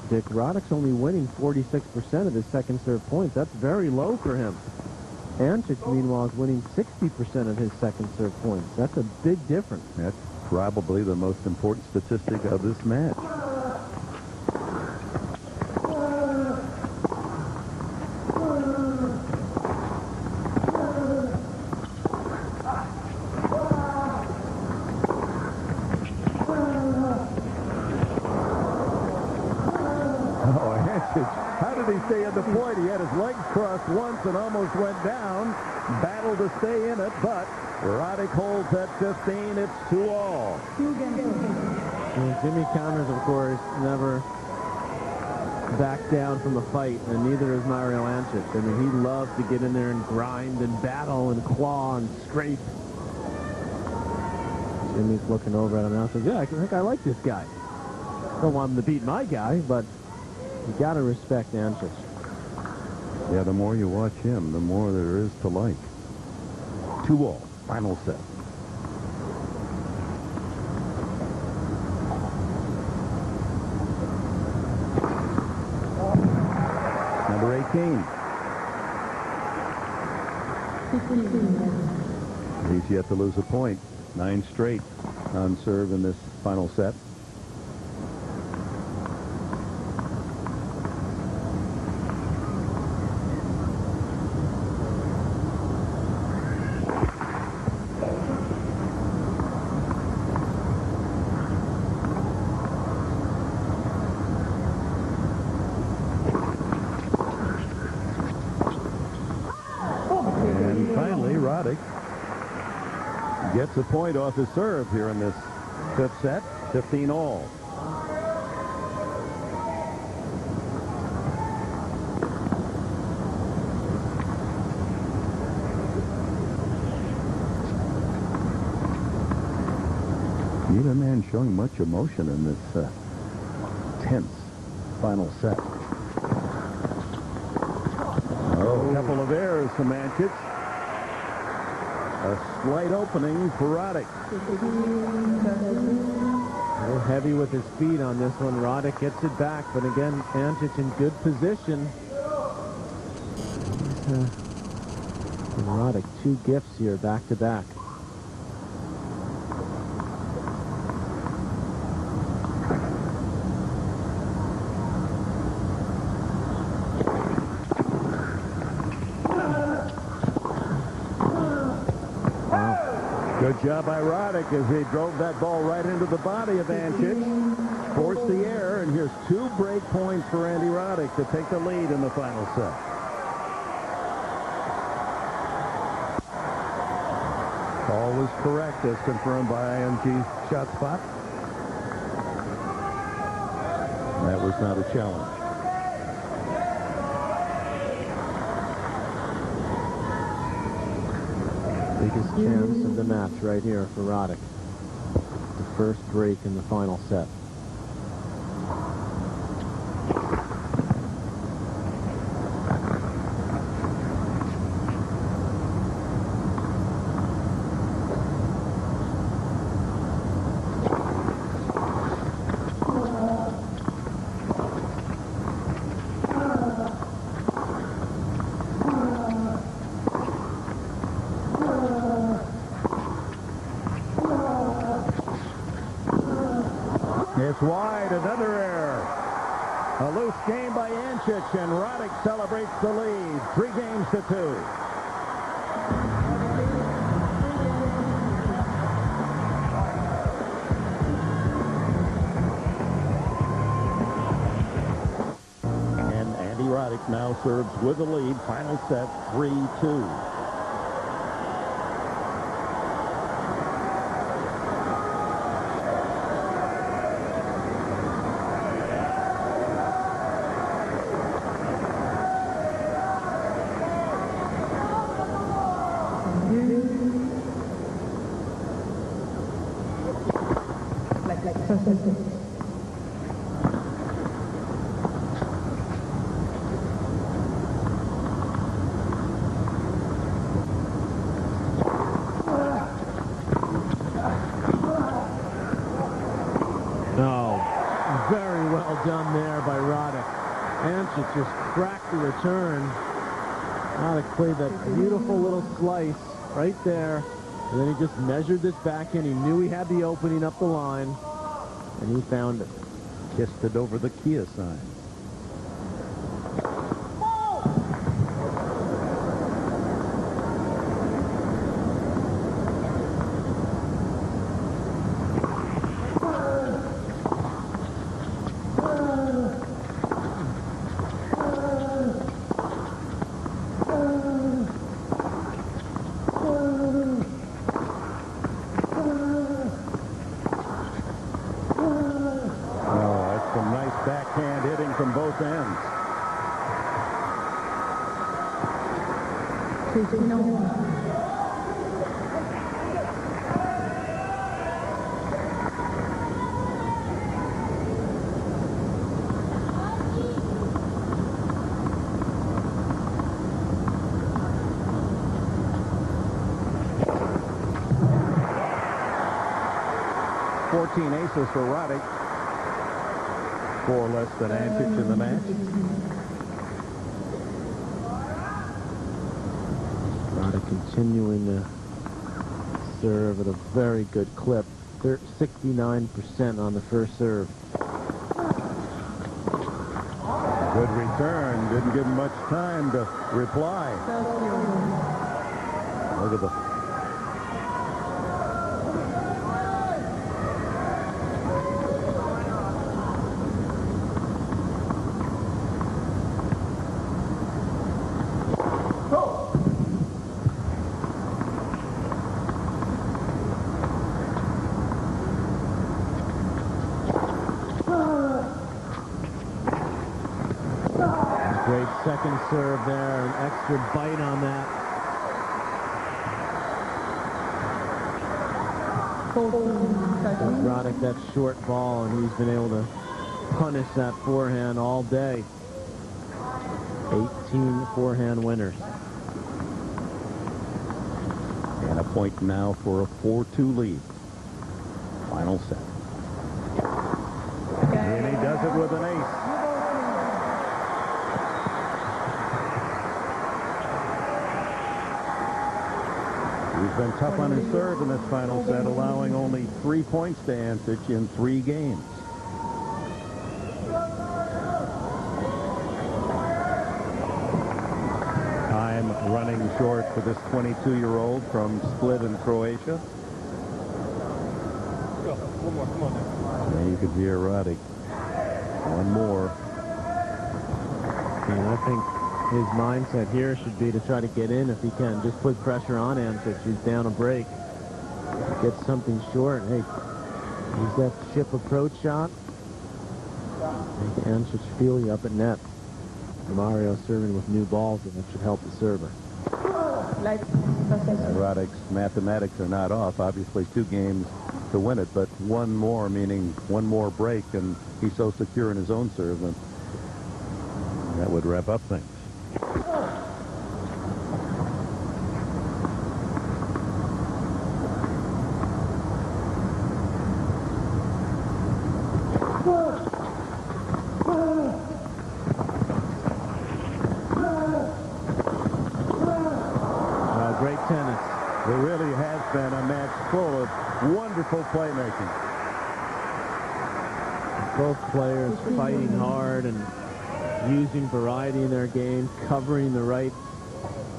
Dick, Roddick's only winning 46% of his second serve points. That's very low for him. Ancic, meanwhile, is winning 60% of his second serve points. That's a big difference. That's probably the most important statistic of this match. How did he stay at the point? He had his legs crossed once and almost went down. Battled to stay in it, but Roddick holds at 15. It's 2-all. Jimmy Connors, of course, never backed down from a fight, and neither is Mario Ancic. I mean, he loves to get in there and grind and battle and claw and scrape. Jimmy's looking over at him now and says, yeah, I think I like this guy. Don't want him to beat my guy, but you got to respect Ancic. Yeah, the more you watch him, the more there is to like. 2-all, final set. Number 18. He's yet to lose a point. 9 straight on serve in this final set. Roddick gets a point off his serve here in this 5th set. 15-all. Neither man showing much emotion in this tense final set. Oh, a couple of errors from Ancic. A slight opening for Roddick. A little heavy with his feet on this one. Roddick gets it back, but again, Ancic in good position. And Roddick, 2 gifts here, back to back. Good job by Roddick as he drove that ball right into the body of Ancic. forced the error, and here's 2 break points for Andy Roddick to take the lead in the final set. All was correct as confirmed by IMG's shot spot. That was not a challenge. Biggest chance of the match right here for Roddick. The first break in the final set. It's wide, another error. A loose game by Ancic, and Roddick celebrates the lead. 3-2. And Andy Roddick now serves with the lead. Final set, 3-2. Very well done there by Roddick. Ancic just cracked the return. Roddick played that beautiful little slice right there. And then he just measured this backhand. He knew he had the opening up the line. And he found it. Kissed it over the Kia sign. Backhand hitting from both ends. Fourteen aces for Roddick. 4 less than Ancic in the match. Roddick continuing to serve at a very good clip. 69% on the first serve. Good return. Didn't give him much time to reply. Look at the great second serve there, an extra bite on that. Roddick that short ball, and he's been able to punish that forehand all day. 18 forehand winners. and a point now for a 4-2 lead. Final set. And he does it with an ace. He's been tough on his serve in this final set, allowing only 3 points to Ancic in 3 games. Time running short for this 22-year-old from Split in Croatia. And you can hear Roddick. One more. And I think his mindset here should be to try to get in if he can. Just put pressure on Ancic. He's down a break. Get something short. Hey, use that chip approach shot. Make Ancic feel you up at net. Mario serving with new balls, and that should help the server. And Roddick's mathematics are not off. Obviously 2 games to win it, but one more, meaning one more break, and he's so secure in his own serve, and that would wrap up things. Great tennis. It really has been a match full of wonderful playmaking. Both players fighting hard and using variety in their game, covering the right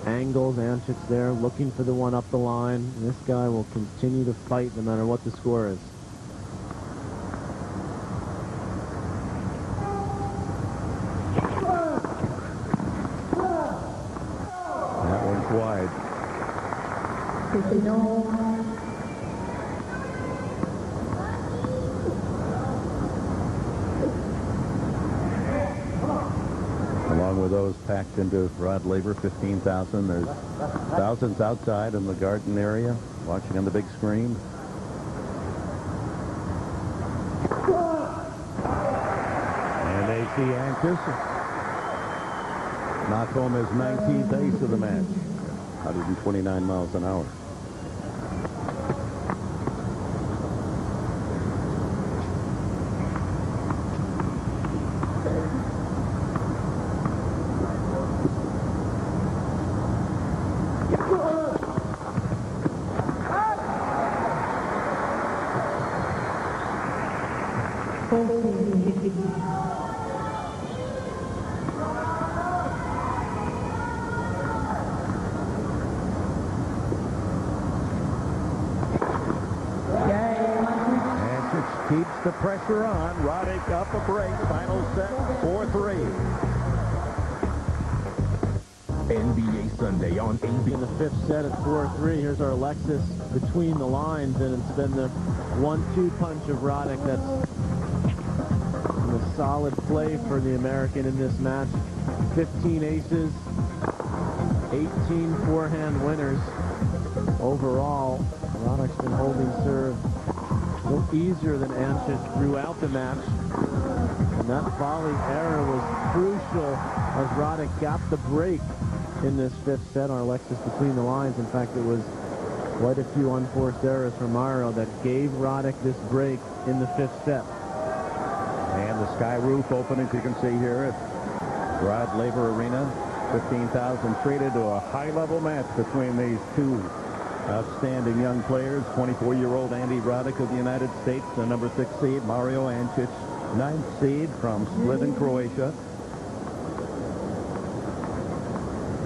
angles. Ancic's there looking for the one up the line. This guy will continue to fight no matter what the score is. That one's wide. Along with those packed into Rod Laver, 15,000. There's thousands outside in the garden area watching on the big screen. And they see Ancic knock home his 19th ace of the match. 129 miles an hour. Keeps the pressure on. Roddick up a break. Final set, 4-3. NBA Sunday on AB. In the 5th set at 4-3, here's our Alexis between the lines, and it's been the 1-2 punch of Roddick that's been a solid play for the American in this match. 15 aces, 18 forehand winners. Overall, Roddick's been holding serve a little easier than Ancic throughout the match. And that volley error was crucial as Roddick got the break in this 5th set. Our Alexis between the lines. In fact, it was quite a few unforced errors from Mario that gave Roddick this break in the 5th set. And the sky roof open, as you can see here at Rod Laver Arena. 15,000 treated to a high-level match between these two outstanding young players. 24-year-old Andy Roddick of the United States, the number 6 seed. Mario Ancic, 9th seed from Split in Croatia.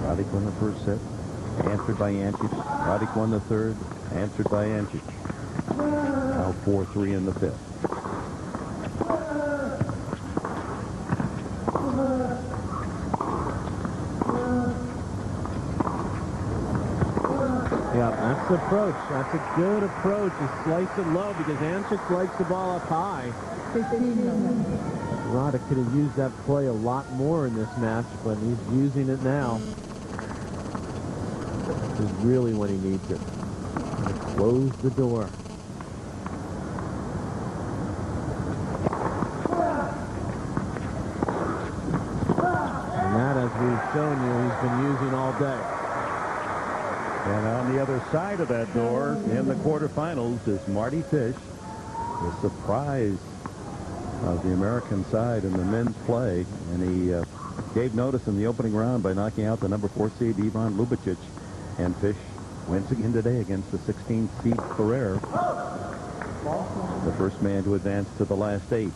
Roddick won the first set, answered by Ancic. Roddick won the third, answered by Ancic. Now 4-3 in the 5th. Yeah, that's the approach. That's a good approach. You slice it low because Ancic likes the ball up high. Roddick could have used that play a lot more in this match, but he's using it now. This is really when he needs it. Close the door. And that, as we've shown you, he's been using all day. And on the other side of that door, in the quarterfinals, is Marty Fish, the surprise of the American side in the men's play. And he gave notice in the opening round by knocking out the number 4 seed Ivan Lubicic. And Fish wins again today against the 16th seed Ferrer, the first man to advance to the last 8.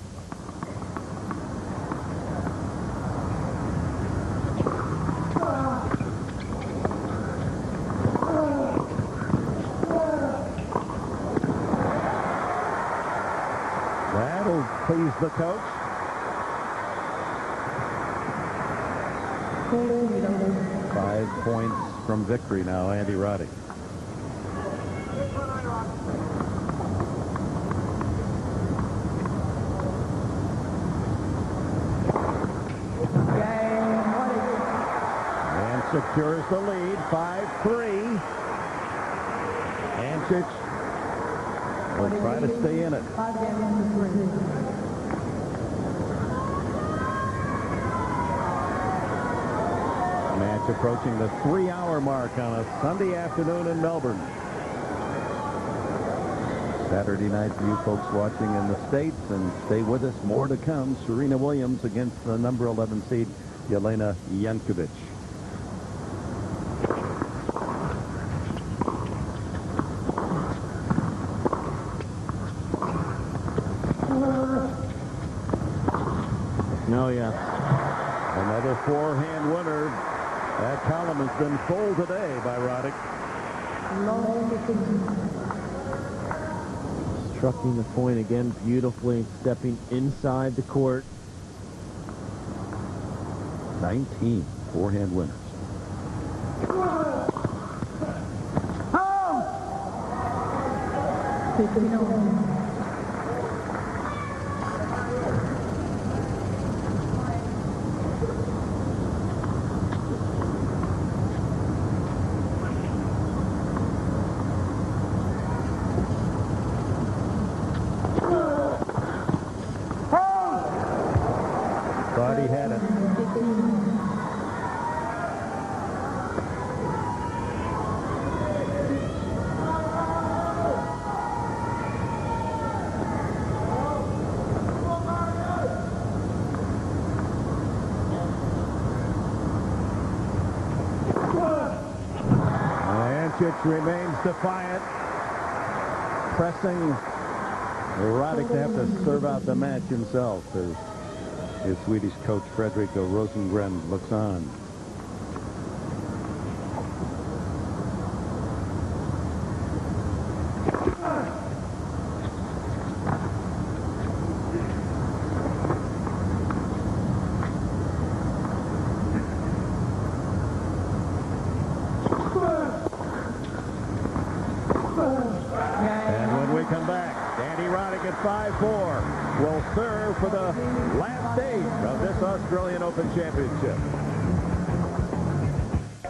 He's the coach. Holding. 5 points from victory now, Andy Roddick. And secures the lead, 5-3. Ancic will try to stay in it. 5 games to 3. Match approaching the 3-hour mark on a Sunday afternoon in Melbourne. Saturday night for you folks watching in the States, and stay with us. More to come. Serena Williams against the number 11 seed, Jelena Jankovic. No, yeah. Another forehand winner. That column has been full today by Roddick. Strucking the point again beautifully, stepping inside the court. 19 forehand winners. Thought he had it. Ancic remains defiant, pressing Roddick to have to serve out the match himself as his Swedish coach Frederico Rosengren looks on. And when we come back, Andy Roddick at 5-4 will serve for the last stage of this Australian Open Championship.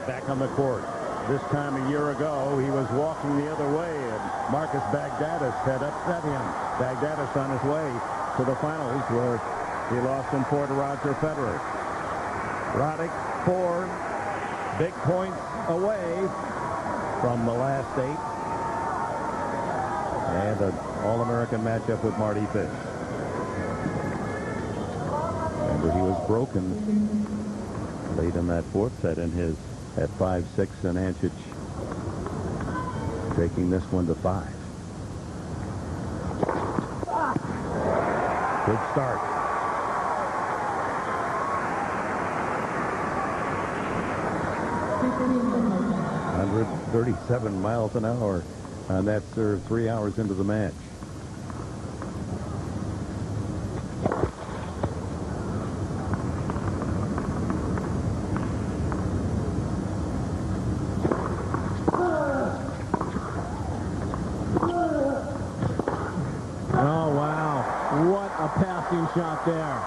Back on the court. This time a year ago, he was walking the other way, and Marcus Bagdatis had upset him. Bagdatis on his way to the finals, where he lost in 4 to Roger Federer. Roddick 4 big points away from the last 8. And an All-American matchup with Marty Fish. Remember, he was broken late in that 4th set in his at 5-6, and Ancic taking this one to 5. Good start. 137 miles an hour on that serve 3 hours into the match. Oh, wow. What a passing shot there.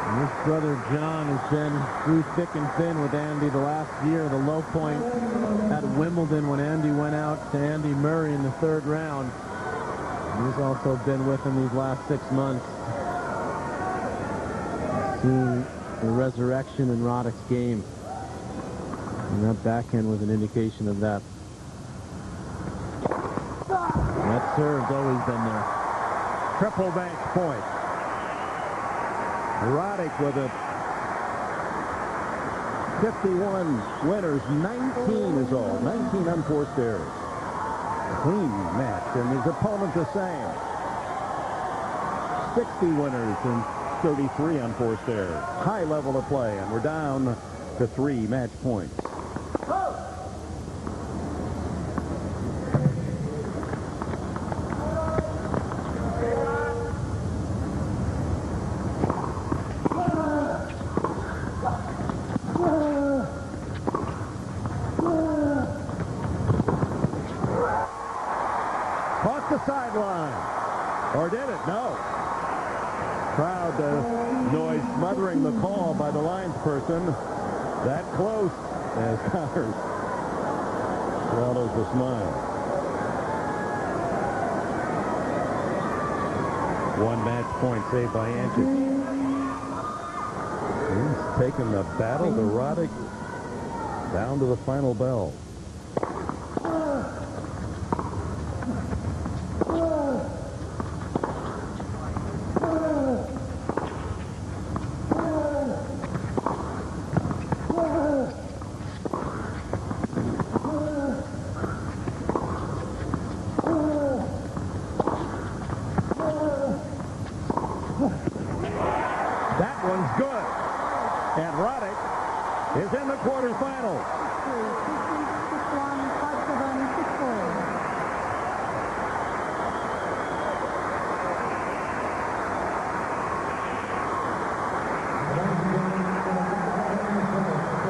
And his brother John has been through thick and thin with Andy the last year. The low point at Wimbledon when Andy went out to Andy Murray in the 3rd round. And he's also been with him these last 6 months. Seeing the resurrection in Roddick's game. And that backhand was an indication of that. That serve's always been there. Triple match point. Roddick with a 51 winners, 19 is all. 19 unforced errors. Clean match, and his opponent the same. 60 winners and 33 unforced errors. High level of play, and we're down to 3 match points. sideline. Or did it? No. Crowd noise smothering the call by the Lions person. That close as Connors swallows the smile. One match point saved by Ancic. He's taken the battle to Roddick down to the final bell. That one's good. And Roddick is in the quarterfinals. 6-1, 5-7, 6-4.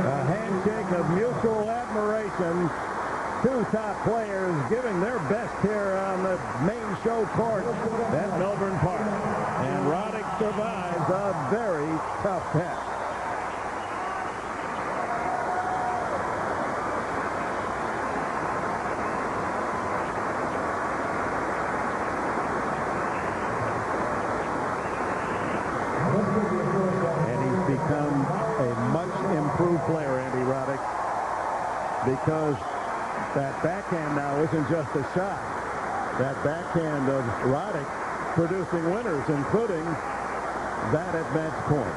A handshake of mutual admiration. Two top players giving their best here on the main show court at Melbourne Park. And Roddick survives a very tough test. And he's become a much improved player, Andy Roddick, because that backhand now isn't just a shot. That backhand of Roddick producing winners, including that at match point.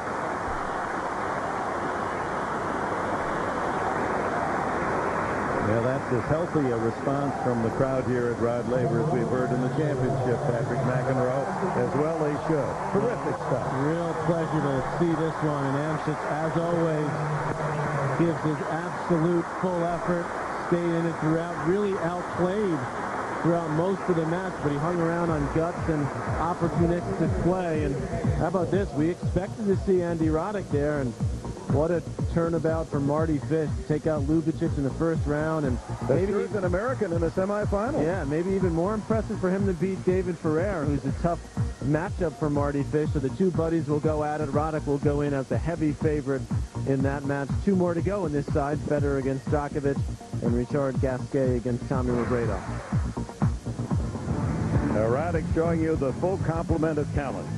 Yeah, that's as healthy a response from the crowd here at Rod Laver as we've heard in the championship, Patrick McEnroe, as well they should. Terrific stuff. Real pleasure to see this one, and Ancic, as always, gives his absolute full effort, stayed in it throughout, really outplayed throughout most of the match, but he hung around on guts and opportunistic play. And how about this? We expected to see Andy Roddick there, and what a turnabout for Marty Fish to take out Lubicic in the first round, and Maybe he's an American in the semifinal. yeah, maybe even more impressive for him to beat David Ferrer, who's a tough matchup for Marty Fish. So the two buddies will go at it. Roddick will go in as the heavy favorite in that match. Two more to go on this side. Federer against Djokovic and Richard Gasquet against Tommy Robredo. Roddick showing you the full complement of talent.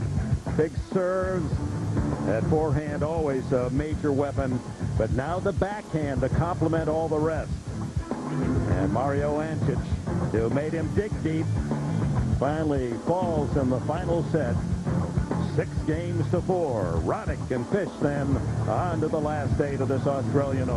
Big serves, that forehand always a major weapon, but now the backhand to complement all the rest. And Mario Ancic, who made him dig deep, finally falls in the final set. 6-4. Roddick and Fish then on to the last 8 of this Australian Open.